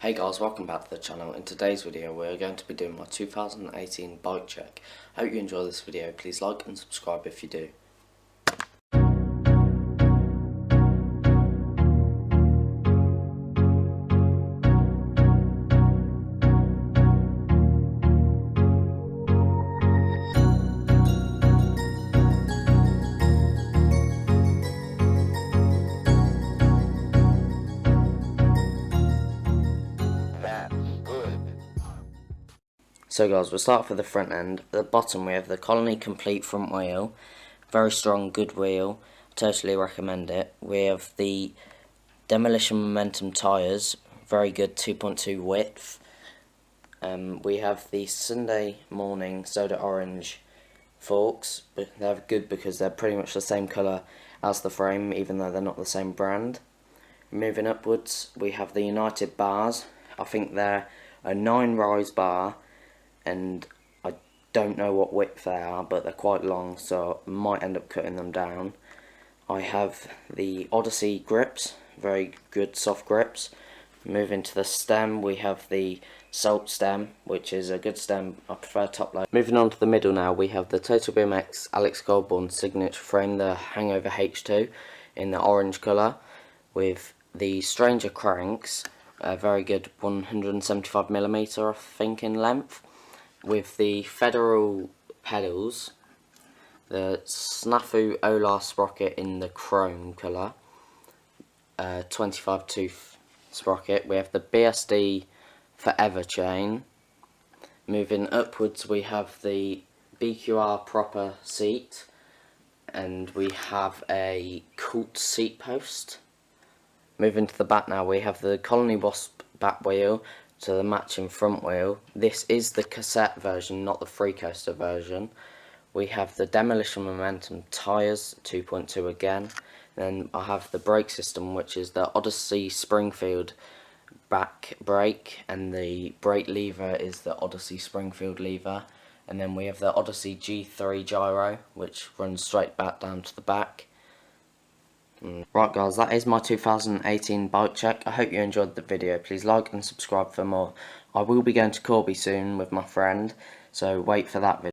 Hey guys, welcome back to the channel. In today's video we're going to be doing my 2018 bike check. Hope you enjoy this video. Please like and subscribe if you do. So guys, we'll start off with the front end. At the bottom we have the Colony Complete front wheel. Very strong, good wheel. Totally recommend it. We have the Demolition Momentum tyres. Very good 2.2 width. We have the Sunday Morning Soda Orange forks. But they're good because they're pretty much the same colour as the frame, even though they're not the same brand. Moving upwards, we have the United bars. I think they're a 9 rise bar. And I don't know what width they are, but they're quite long, so I might end up cutting them down. I have the Odyssey grips, very good soft grips. Moving to the stem, we have the Salt stem, which is a good stem. I prefer top load. Moving on to the middle now, we have the Total BMX Alex Goldborn signature frame, the Hangover H2 in the orange colour, with the Stranger cranks, a very good 175mm I think in length. With the Federal pedals, the Snafu Olar sprocket in the chrome colour, 25 tooth sprocket. We have the BSD Forever chain. Moving upwards we have the BQR proper seat, and we have a Cult seat post. Moving to the back now, we have the Colony Wasp back wheel to the matching front wheel. This is the cassette version, not the free coaster version. We have the Demolition Momentum tyres, 2.2 again. Then I have the brake system, which is the Odyssey Springfield back brake, and the brake lever is the Odyssey Springfield lever. And then we have the Odyssey G3 gyro, which runs straight back down to the back. Right guys, that is my 2018 bike check. I hope you enjoyed the video. Please like and subscribe for more. I will be going to Corby soon with my friend, so wait for that video.